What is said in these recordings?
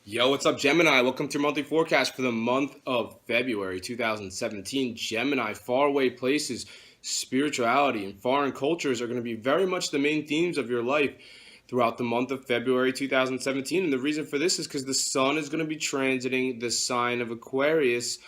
Yo, what's up, Gemini? Welcome to your monthly forecast for the month of February 2017. Gemini, faraway places, spirituality, and foreign cultures are going to be very much the main themes of your life throughout the month of February 2017. And the reason for this is because the sun is going to be transiting the sign of Aquarius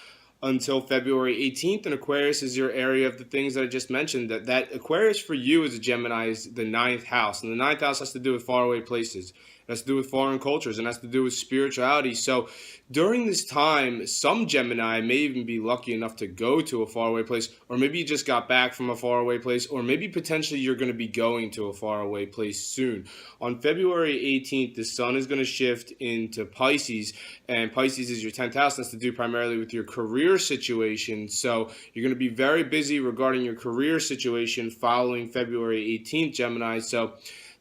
until February 18th. And Aquarius is your area of the things that I just mentioned. That Aquarius for you as a Gemini is the ninth house. And the ninth house has to do with faraway places. It has to do with foreign cultures and has to do with spirituality. So during this time, some Gemini may even be lucky enough to go to a faraway place, or maybe you just got back from a faraway place, or maybe potentially you're going to be going to a faraway place soon. On February 18th, the sun is going to shift into Pisces, and Pisces is your 10th house. That's to do primarily with your career situation. So you're going to be very busy regarding your career situation following February 18th, Gemini. So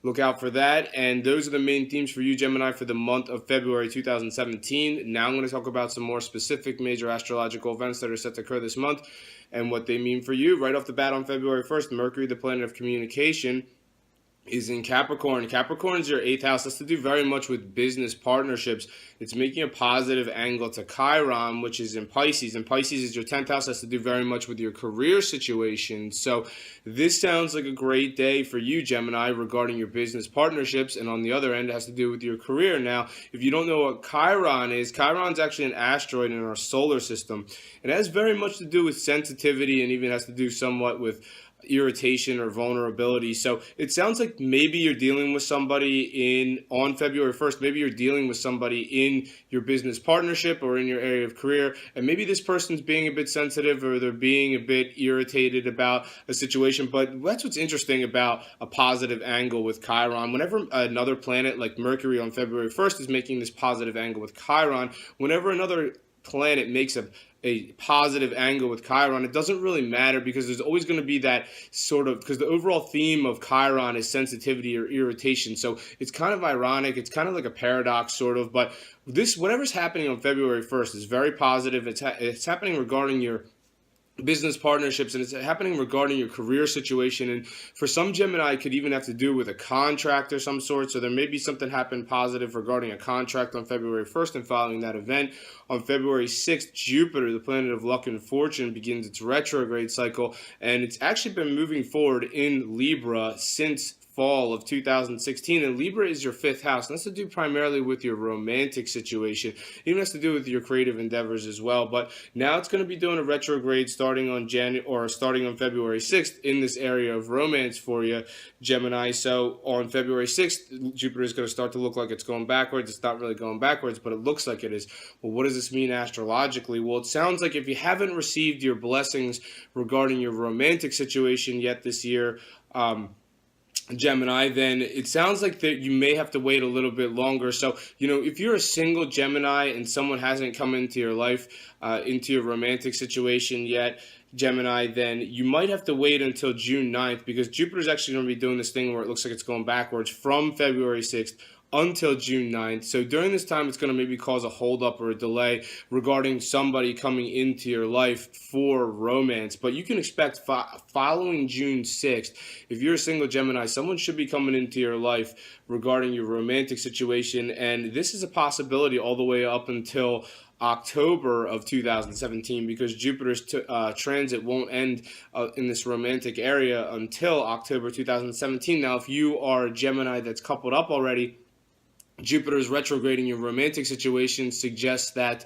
look out for that. And those are the main themes for you, Gemini, for the month of February 2017. Now I'm going to talk about some more specific major astrological events that are set to occur this month and what they mean for you. Right off the bat on February 1st, Mercury, the planet of communication, is in Capricorn. Capricorn is your 8th house. That's to do very much with business partnerships. It's making a positive angle to Chiron, which is in Pisces. And Pisces is your 10th house. That's to do very much with your career situation. So this sounds like a great day for you, Gemini, regarding your business partnerships. And on the other end, it has to do with your career. Now, if you don't know what Chiron is, Chiron's actually an asteroid in our solar system. It has very much to do with sensitivity and even has to do somewhat with irritation or vulnerability. So it sounds like maybe you're dealing with somebody on February 1st, maybe you're dealing with somebody in your business partnership or in your area of career, and maybe this person's being a bit sensitive or they're being a bit irritated about a situation. But that's what's interesting about a positive angle with Chiron. Whenever another planet like Mercury on February 1st is making this positive angle with Chiron, whenever another planet makes a positive angle with Chiron, it doesn't really matter because there's always going to be that sort of, because the overall theme of Chiron is sensitivity or irritation. So it's kind of ironic. It's kind of like a paradox sort of, but this, whatever's happening on February 1st is very positive. It's happening regarding your business partnerships, and it's happening regarding your career situation. And for some Gemini, it could even have to do with a contract or some sort. So there may be something happen positive regarding a contract on February 1st, and following that event on February 6th, Jupiter, the planet of luck and fortune, begins its retrograde cycle, and it's actually been moving forward in Libra since fall of 2016, and Libra is your 5th house, and that's to do primarily with your romantic situation. It even has to do with your creative endeavors as well. But now it's going to be doing a retrograde starting on February 6th in this area of romance for you, Gemini. So on February 6th, Jupiter is going to start to look like it's going backwards. It's not really going backwards, but it looks like it is. Well, what does this mean astrologically? Well, it sounds like if you haven't received your blessings regarding your romantic situation yet this year, Gemini, then it sounds like that you may have to wait a little bit longer. So, if you're a single Gemini and someone hasn't come into your life, into your romantic situation yet, Gemini, then you might have to wait until June 9th because Jupiter's actually going to be doing this thing where it looks like it's going backwards from February 6th until June 9th. So during this time, it's going to maybe cause a holdup or a delay regarding somebody coming into your life for romance. But you can expect following June 6th, if you're a single Gemini, someone should be coming into your life regarding your romantic situation. And this is a possibility all the way up until October of 2017 because Jupiter's transit won't end in this romantic area until October 2017. Now, if you are a Gemini that's coupled up already, Jupiter's retrograding your romantic situation suggests that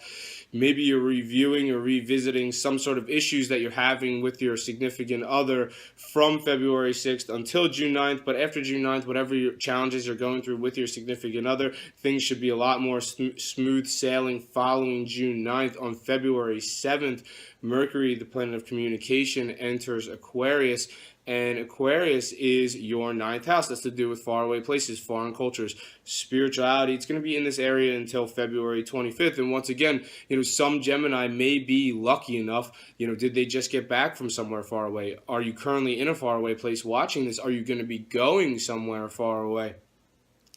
maybe you're reviewing or revisiting some sort of issues that you're having with your significant other from February 6th until June 9th. But after June 9th, whatever your challenges you're going through with your significant other, things should be a lot more smooth sailing following June 9th. On February 7th, Mercury, the planet of communication, enters Aquarius. And Aquarius is your 9th house. That's to do with faraway places, foreign cultures, spirituality. It's going to be in this area until February 25th. And once again, some Gemini may be lucky enough. Did they just get back from somewhere far away? Are you currently in a faraway place watching this? Are you going to be going somewhere far away?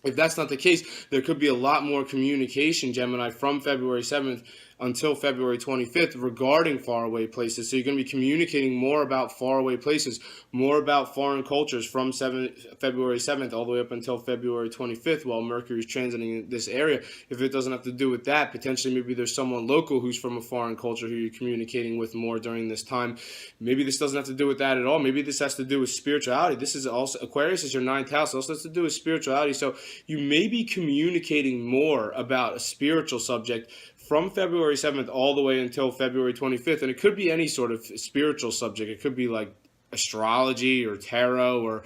If that's not the case, there could be a lot more communication, Gemini, from February 7th until February 25th regarding faraway places. So you're going to be communicating more about faraway places, more about foreign cultures from February 7th all the way up until February 25th while Mercury is transiting this area. If it doesn't have to do with that, potentially maybe there's someone local who's from a foreign culture who you're communicating with more during this time. Maybe this doesn't have to do with that at all. Maybe this has to do with spirituality. This is also, Aquarius is your ninth house. It also has to do with spirituality. So you may be communicating more about a spiritual subject from February 7th all the way until February 25th. And it could be any sort of spiritual subject. It could be like astrology or tarot or,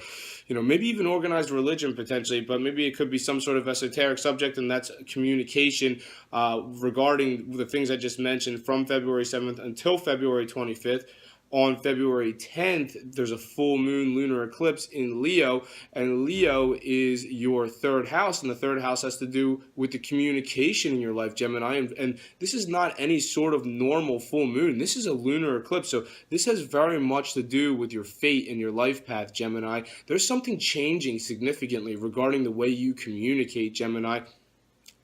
maybe even organized religion potentially, but maybe it could be some sort of esoteric subject, and that's communication regarding the things I just mentioned from February 7th until February 25th. On February 10th, there's a full moon lunar eclipse in Leo, and Leo is your third house, and the third house has to do with the communication in your life, Gemini, and this is not any sort of normal full moon. This is a lunar eclipse, so this has very much to do with your fate and your life path, Gemini. There's something changing significantly regarding the way you communicate, Gemini.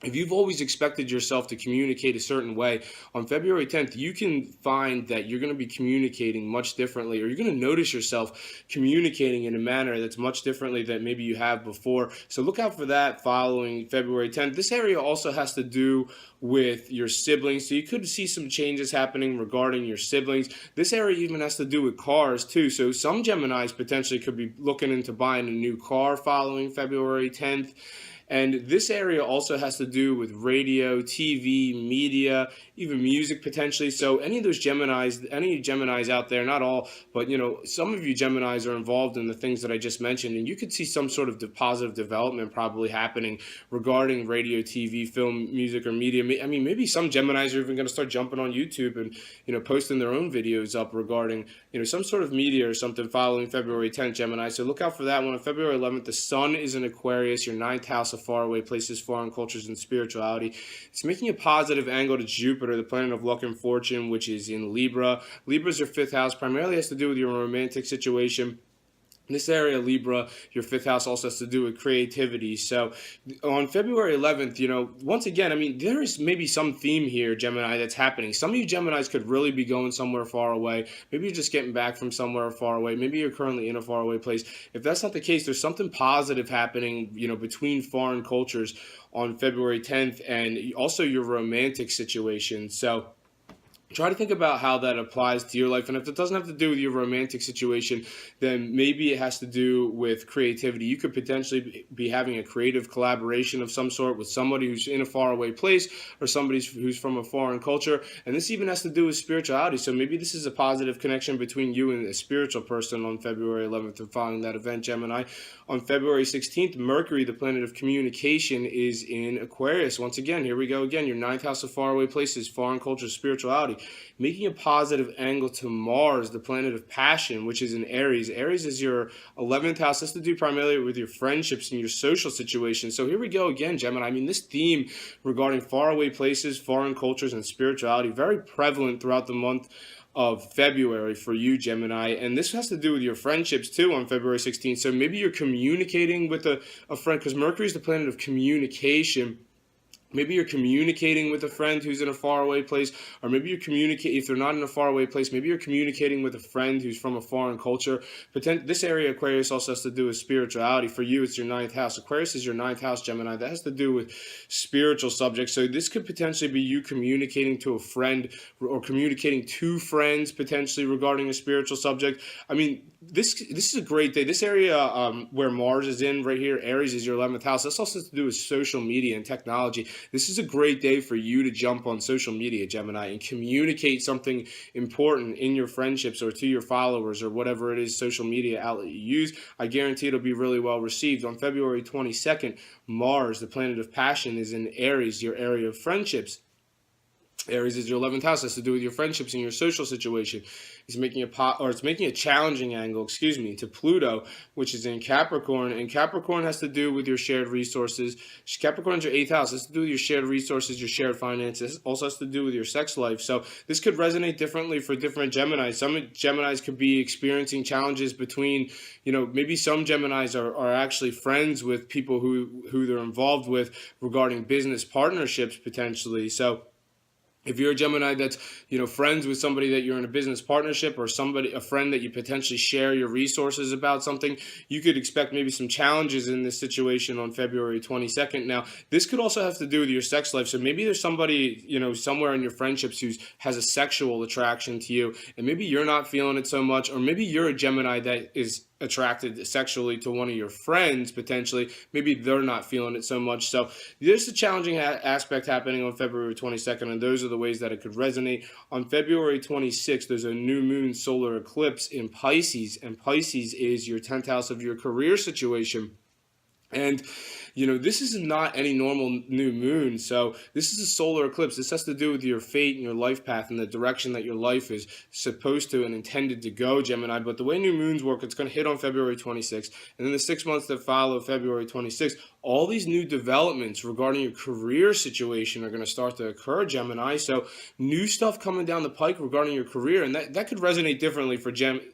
If you've always expected yourself to communicate a certain way, on February 10th, you can find that you're going to be communicating much differently, or you're going to notice yourself communicating in a manner that's much differently than maybe you have before. So look out for that following February 10th. This area also has to do with your siblings, so you could see some changes happening regarding your siblings. This area even has to do with cars too, so some Geminis potentially could be looking into buying a new car following February 10th. And this area also has to do with radio, TV, media, even music potentially. So any of those Geminis, any Geminis out there, not all, but some of you Geminis are involved in the things that I just mentioned, and you could see some sort of positive development probably happening regarding radio, TV, film, music, or media. I mean, maybe some Geminis are even going to start jumping on YouTube and posting their own videos up regarding some sort of media or something following February 10th, Gemini. So look out for that one. On February 11th, the Sun is in Aquarius, your ninth house of faraway places, foreign cultures, and spirituality. It's making a positive angle to Jupiter, the planet of luck and fortune, which is in Libra. Libra is your fifth house, primarily has to do with your romantic situation. This area, Libra, your fifth house, also has to do with creativity. So on February 11th, once again, I mean, there is maybe some theme here, Gemini, that's happening. Some of you Geminis could really be going somewhere far away. Maybe you're just getting back from somewhere far away. Maybe you're currently in a faraway place. If that's not the case, there's something positive happening, between foreign cultures on February 10th, and also your romantic situation. So try to think about how that applies to your life. And if it doesn't have to do with your romantic situation, then maybe it has to do with creativity. You could potentially be having a creative collaboration of some sort with somebody who's in a faraway place or somebody who's from a foreign culture. And this even has to do with spirituality. So maybe this is a positive connection between you and a spiritual person on February 11th and following that event, Gemini. On February 16th, Mercury, the planet of communication, is in Aquarius. Once again, here we go again. Your ninth house of faraway places, foreign culture, spirituality. Making a positive angle to Mars, the planet of passion, which is in Aries. Aries is your 11th house. This has to do primarily with your friendships and your social situation. So here we go again, Gemini. I mean, this theme regarding faraway places, foreign cultures, and spirituality, very prevalent throughout the month of February for you, Gemini. And this has to do with your friendships too on February 16th. So maybe you're communicating with a friend, because Mercury is the planet of communication. Maybe you're communicating with a friend who's in a faraway place, or maybe you're communicating, if they're not in a faraway place, maybe you're communicating with a friend who's from a foreign culture. This area, Aquarius, also has to do with spirituality. For you, it's your ninth house. Aquarius is your ninth house, Gemini. That has to do with spiritual subjects. So this could potentially be you communicating to a friend or communicating to friends potentially regarding a spiritual subject. I mean, this is a great day. This area where Mars is in right here, Aries is your 11th house. This also has to do with social media and technology. This is a great day for you to jump on social media, Gemini, and communicate something important in your friendships or to your followers or whatever it is social media outlet you use. I guarantee it'll be really well received. On February 22nd, Mars, the planet of passion, is in Aries, your area of friendships. Aries is your 11th house. Has to do with your friendships and your social situation. It's making a challenging angle, to Pluto, which is in Capricorn, and Capricorn has to do with your shared resources. Capricorn's your 8th house. It has to do with your shared resourses, your shared finances. It also has to do with your sex life. So this could resonate differently for different Geminis. Some Geminis could be experiencing challenges between, maybe some Geminis are actually friends with people who they're involved with regarding business partnerships potentially. So If you're a Gemini that's, friends with somebody that you're in a business partnership, or a friend that you potentially share your resources about something, you could expect maybe some challenges in this situation on February 22nd. Now, this could also have to do with your sex life. So maybe there's somebody, somewhere in your friendships who has a sexual attraction to you, and maybe you're not feeling it so much, or maybe you're a Gemini that is attracted sexually to one of your friends potentially. Maybe they're not feeling it so much. So there's a challenging aspect happening on February 22nd, and those are the ways that it could resonate. On February 26th, there's a new moon solar eclipse in Pisces, and Pisces is your 10th house of your career situation. And, this is not any normal new moon. So this is a solar eclipse. This has to do with your fate and your life path and the direction that your life is supposed to and intended to go, Gemini. But the way new moons work, it's going to hit on February 26th. And then the 6 months that follow February 26th, all these new developments regarding your career situation are going to start to occur, Gemini. So new stuff coming down the pike regarding your career, and that could resonate differently for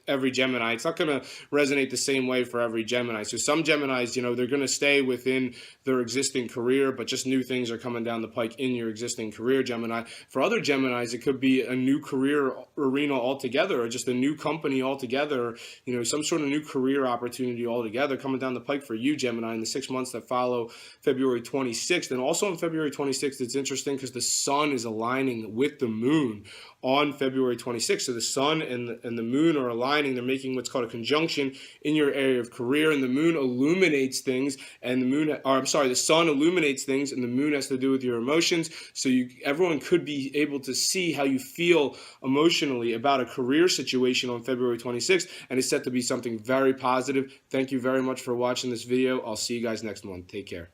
every Gemini. It's not going to resonate the same way for every Gemini. So some Geminis, they're going to stay within their existing career, but just new things are coming down the pike in your existing career, Gemini. For other Geminis, it could be a new career arena altogether, or just a new company altogether, some sort of new career opportunity altogether coming down the pike for you, Gemini, in the 6 months that follow February 26th. And also on February 26th, it's interesting because the sun is aligning with the moon on February 26th. So the sun and the moon are aligning. They're making what's called a conjunction in your area of career, and the moon illuminates things, and the sun illuminates things, and the moon has to do with your emotions. So everyone could be able to see how you feel emotionally about a career situation on February 26th, and it's set to be something very positive. Thank you very much for watching this video. I'll see you guys next month. Take care.